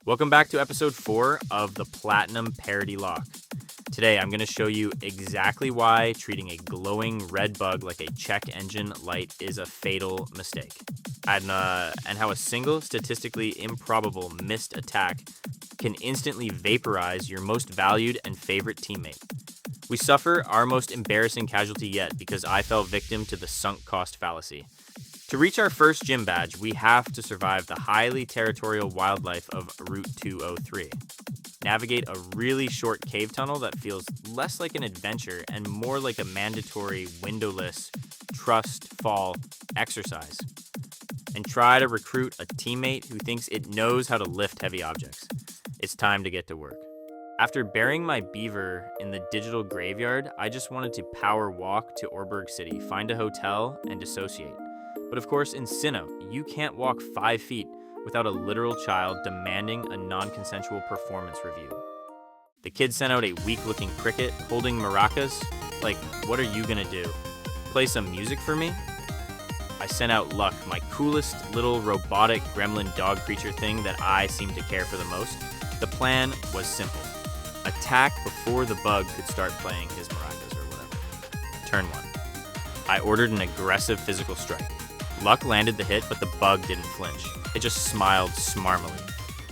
Welcome back to episode 4 of the Platinum ParodyLocke. Today I'm going to show you exactly why treating a glowing red bug like a check engine light is a fatal mistake. And how a single statistically improbable missed attack can instantly vaporize your most valued and favorite teammate. We suffer our most embarrassing casualty yet because I fell victim to the sunk cost fallacy. To reach our first gym badge, we have to survive the highly territorial wildlife of Route 203. Navigate a really short cave tunnel that feels less like an adventure and more like a mandatory windowless trust fall exercise. And try to recruit a teammate who thinks it knows how to lift heavy objects. It's time to get to work. After burying my beaver in the digital graveyard, I just wanted to power walk to Oreburgh City, find a hotel, and dissociate. But of course, in Sinnoh, you can't walk 5 feet without a literal child demanding a non-consensual performance review. The kid sent out a weak-looking cricket holding maracas. Like, what are you gonna do? Play some music for me? I sent out Luck, my coolest little robotic gremlin dog creature thing that I seem to care for the most. The plan was simple. Attack before the bug could start playing his maracas or whatever. Turn 1. I ordered an aggressive physical strike. Luck landed the hit, but the bug didn't flinch. It just smiled smarmily,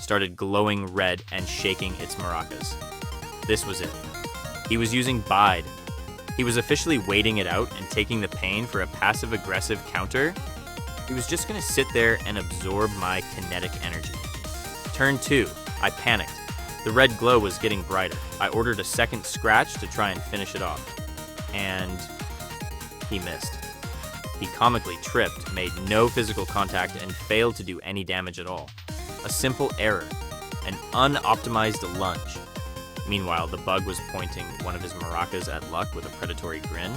started glowing red and shaking its maracas. This was it. He was using Bide. He was officially waiting it out and taking the pain for a passive-aggressive counter. He was just gonna sit there and absorb my kinetic energy. Turn 2, I panicked. The red glow was getting brighter. I ordered a second scratch to try and finish it off. And he missed. He comically tripped, made no physical contact, and failed to do any damage at all. A simple error. An unoptimized lunge. Meanwhile, the bug was pointing one of his maracas at Luck with a predatory grin.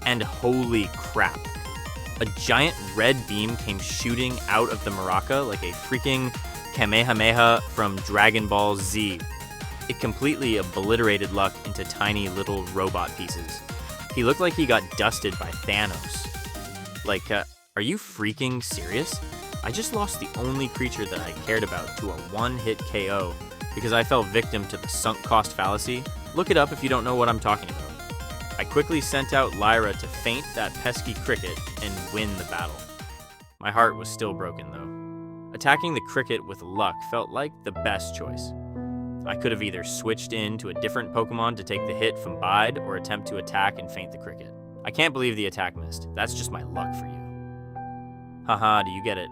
And holy crap. A giant red beam came shooting out of the maraca like a freaking Kamehameha from Dragon Ball Z. It completely obliterated Luck into tiny little robot pieces. He looked like he got dusted by Thanos. Like, are you freaking serious? I just lost the only creature that I cared about to a one-hit KO because I fell victim to the sunk cost fallacy. Look it up if you don't know what I'm talking about. I quickly sent out Lyra to feint that pesky cricket and win the battle. My heart was still broken though. Attacking the cricket with Luck felt like the best choice. I could have either switched in to a different Pokemon to take the hit from Bide or attempt to attack and feint the cricket. I can't believe the attack missed. That's just my luck for you. Haha, do you get it?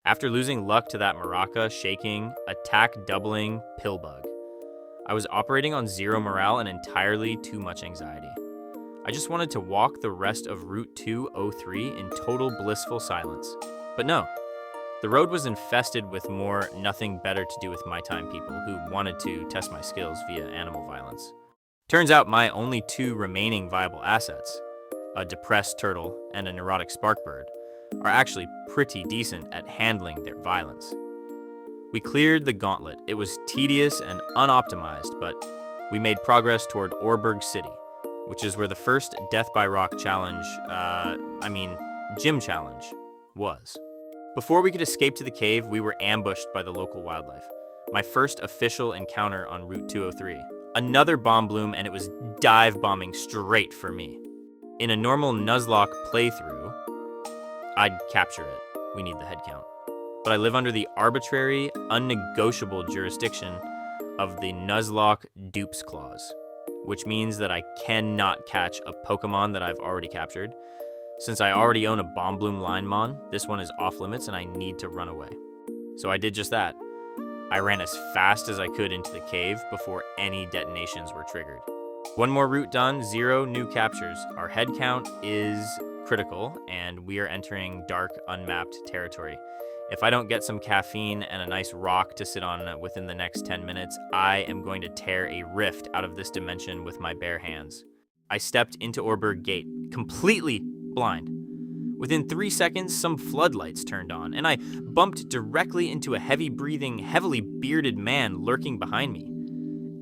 After losing Luck to that maraca, shaking, attack doubling Pillbug, I was operating on 0 morale and entirely too much anxiety. I just wanted to walk the rest of Route 203 in total blissful silence. But no. The road was infested with more nothing better to do with my time people who wanted to test my skills via animal violence. Turns out my only 2 remaining viable assets, a depressed turtle and a neurotic sparkbird, are actually pretty decent at handling their violence. We cleared the gauntlet. It was tedious and unoptimized, but we made progress toward Oreburgh City, which is where the first Death by Rock challenge, gym challenge, was. Before we could escape to the cave, we were ambushed by the local wildlife. My first official encounter on Route 203. Another Bomblume, and it was dive bombing straight for me. In a normal Nuzlocke playthrough, I'd capture it. We need the head count. But I live under the arbitrary, unnegotiable jurisdiction of the Nuzlocke Dupes Clause, which means that I cannot catch a Pokemon that I've already captured. Since I already own a Bomblume Linemon, this one is off limits and I need to run away. So I did just that. I ran as fast as I could into the cave before any detonations were triggered. One more route done, 0 new captures. Our head count is critical, and we are entering dark, unmapped territory. If I don't get some caffeine and a nice rock to sit on within the next 10 minutes, I am going to tear a rift out of this dimension with my bare hands. I stepped into Oreburgh Gate, completely blind. Within 3 seconds, some floodlights turned on, and I bumped directly into a heavy-breathing, heavily bearded man lurking behind me.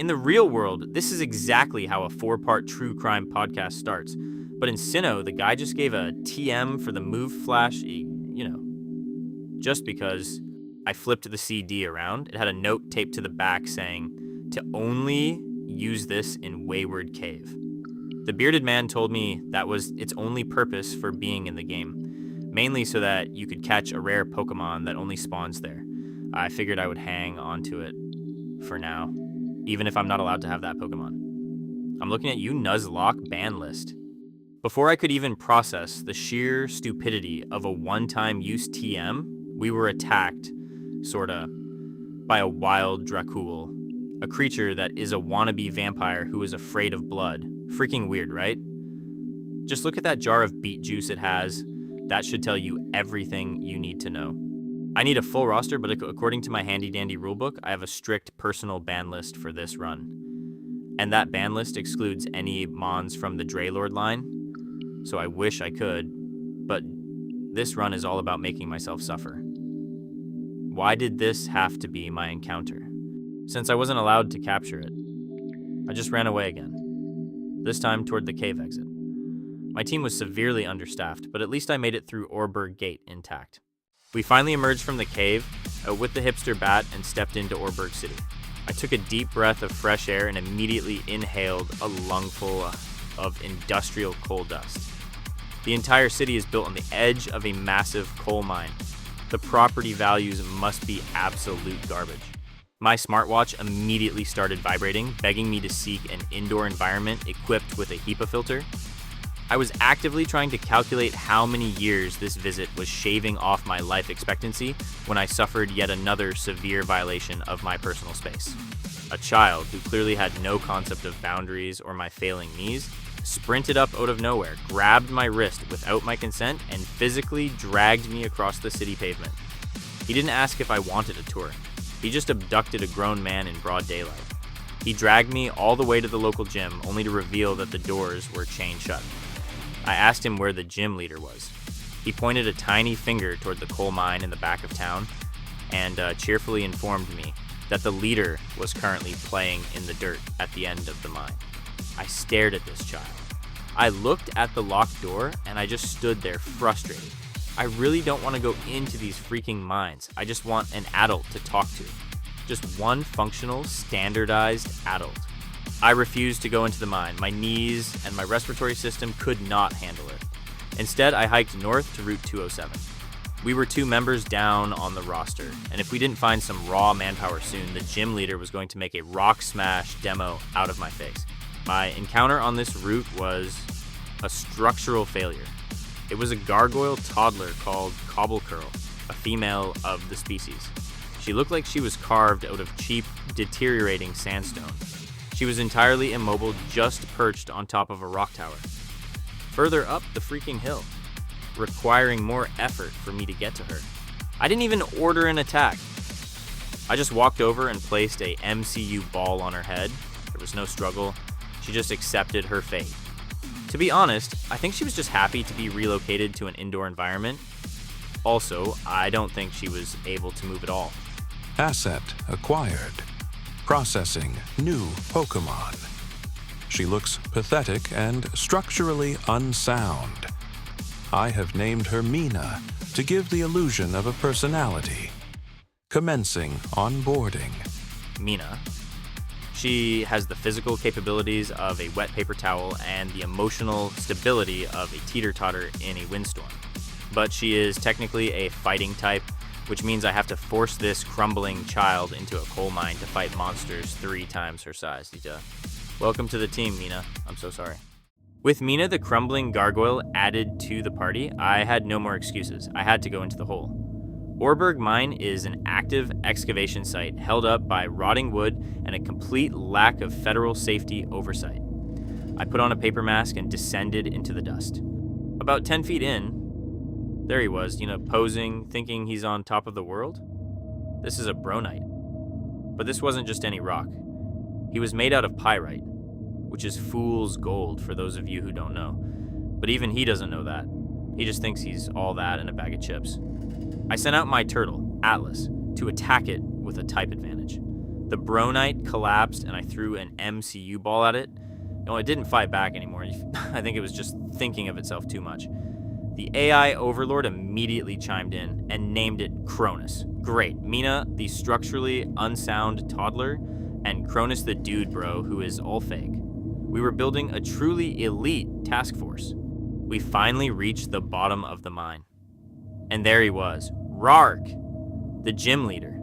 In the real world, this is exactly how a 4-part true crime podcast starts. But in Sinnoh, the guy just gave a TM for the move flash, just because I flipped the CD around. It had a note taped to the back saying, "To only use this in Wayward Cave." The bearded man told me that was its only purpose for being in the game, mainly so that you could catch a rare Pokemon that only spawns there. I figured I would hang onto it for now, even if I'm not allowed to have that Pokemon. I'm looking at you, Nuzlocke ban list. Before I could even process the sheer stupidity of a one-time use TM, we were attacked, sorta, by a wild Dracool, a creature that is a wannabe vampire who is afraid of blood. Freaking weird, right? Just look at that jar of beet juice it has. That should tell you everything you need to know. I need a full roster, but according to my handy-dandy rulebook, I have a strict personal ban list for this run. And that ban list excludes any mons from the Draylord line, so I wish I could, but this run is all about making myself suffer. Why did this have to be my encounter? Since I wasn't allowed to capture it, I just ran away again, this time toward the cave exit. My team was severely understaffed, but at least I made it through Oreburgh Gate intact. We finally emerged from the cave with the hipster bat and stepped into Oreburgh City. I took a deep breath of fresh air and immediately inhaled a lungful of industrial coal dust. The entire city is built on the edge of a massive coal mine. The property values must be absolute garbage. My smartwatch immediately started vibrating, begging me to seek an indoor environment equipped with a HEPA filter. I was actively trying to calculate how many years this visit was shaving off my life expectancy when I suffered yet another severe violation of my personal space. A child who clearly had no concept of boundaries or my failing knees sprinted up out of nowhere, grabbed my wrist without my consent, and physically dragged me across the city pavement. He didn't ask if I wanted a tour. He just abducted a grown man in broad daylight. He dragged me all the way to the local gym, only to reveal that the doors were chained shut. I asked him where the gym leader was. He pointed a tiny finger toward the coal mine in the back of town and cheerfully informed me that the leader was currently playing in the dirt at the end of the mine. I stared at this child. I looked at the locked door and I just stood there frustrated. I really don't want to go into these freaking mines. I just want an adult to talk to. Just one functional, standardized adult. I refused to go into the mine. My knees and my respiratory system could not handle it. Instead, I hiked north to Route 207. We were 2 members down on the roster, and if we didn't find some raw manpower soon, the gym leader was going to make a rock smash demo out of my face. My encounter on this route was a structural failure. It was a gargoyle toddler called Cobblecurl, a female of the species. She looked like she was carved out of cheap, deteriorating sandstone. She was entirely immobile, just perched on top of a rock tower. Further up the freaking hill, requiring more effort for me to get to her. I didn't even order an attack. I just walked over and placed a MCU ball on her head. There was no struggle. She just accepted her fate. To be honest, I think she was just happy to be relocated to an indoor environment. Also, I don't think she was able to move at all. Asset acquired. Processing new Pokemon. She looks pathetic and structurally unsound. I have named her Mina to give the illusion of a personality. Commencing onboarding. Mina. She has the physical capabilities of a wet paper towel and the emotional stability of a teeter-totter in a windstorm. But she is technically a fighting type, which means I have to force this crumbling child into a coal mine to fight monsters 3 times her size. Welcome to the team, Mina. I'm so sorry. With Mina, the crumbling gargoyle, added to the party, I had no more excuses. I had to go into the hole. Oreburgh Mine is an active excavation site held up by rotting wood and a complete lack of federal safety oversight. I put on a paper mask and descended into the dust. About 10 feet in, there he was, posing, thinking he's on top of the world. This is a Bronite. But this wasn't just any rock. He was made out of pyrite, which is fool's gold for those of you who don't know. But even he doesn't know that. He just thinks he's all that in a bag of chips. I sent out my turtle, Atlas, to attack it with a type advantage. The Bronite collapsed and I threw an MCU ball at it. No, it didn't fight back anymore. I think it was just thinking of itself too much. The AI overlord immediately chimed in and named it Cronus. Great. Mina, the structurally unsound toddler, and Cronus the dude bro who is all fake. We were building a truly elite task force. We finally reached the bottom of the mine. And there he was, Rawrk, the gym leader.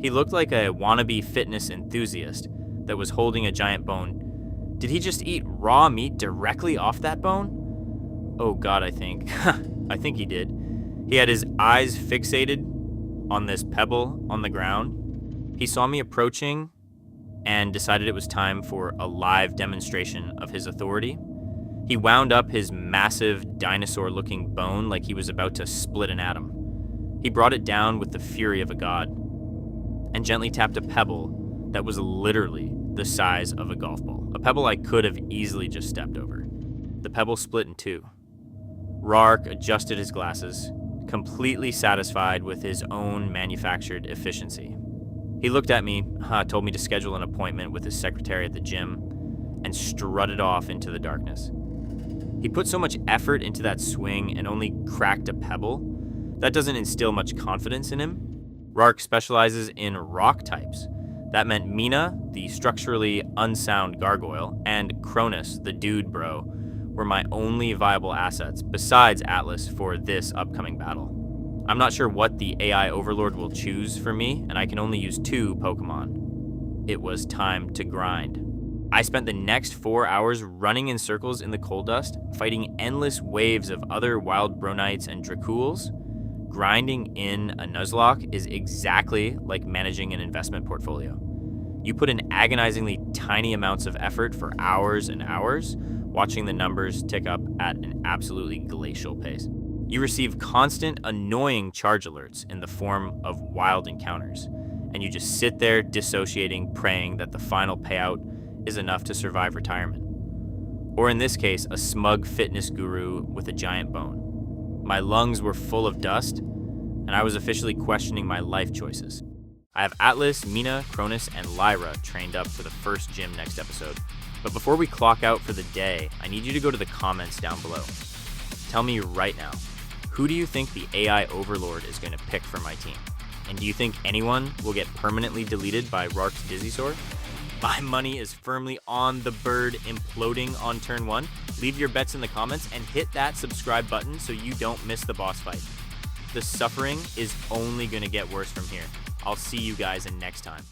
He looked like a wannabe fitness enthusiast that was holding a giant bone. Did he just eat raw meat directly off that bone? Oh God, I think. I think he did. He had his eyes fixated on this pebble on the ground. He saw me approaching and decided it was time for a live demonstration of his authority. He wound up his massive dinosaur-looking bone like he was about to split an atom. He brought it down with the fury of a god and gently tapped a pebble that was literally the size of a golf ball, a pebble I could have easily just stepped over. The pebble split in two. Rawrk adjusted his glasses, completely satisfied with his own manufactured efficiency. He looked at me, told me to schedule an appointment with his secretary at the gym, and strutted off into the darkness. He put so much effort into that swing and only cracked a pebble. That doesn't instill much confidence in him. Rawrk specializes in rock types. That meant Mina, the structurally unsound gargoyle, and Cronus, the dude bro, were my only viable assets besides Atlas for this upcoming battle. I'm not sure what the AI overlord will choose for me, and I can only use 2 Pokemon. It was time to grind. I spent the next 4 hours running in circles in the coal dust, fighting endless waves of other wild Bronites and Dracools. Grinding in a Nuzlocke is exactly like managing an investment portfolio. You put in agonizingly tiny amounts of effort for hours and hours, watching the numbers tick up at an absolutely glacial pace. You receive constant, annoying charge alerts in the form of wild encounters, and you just sit there dissociating, praying that the final payout is enough to survive retirement. Or in this case, a smug fitness guru with a giant bone. My lungs were full of dust, and I was officially questioning my life choices. I have Atlas, Mina, Cronus, and Lyra trained up for the first gym next episode. But before we clock out for the day, I need you to go to the comments down below. Tell me right now, who do you think the AI overlord is going to pick for my team? And do you think anyone will get permanently deleted by Rawrk's Dizzysaur? My money is firmly on the bird imploding on turn 1. Leave your bets in the comments and hit that subscribe button so you don't miss the boss fight. The suffering is only going to get worse from here. I'll see you guys in next time.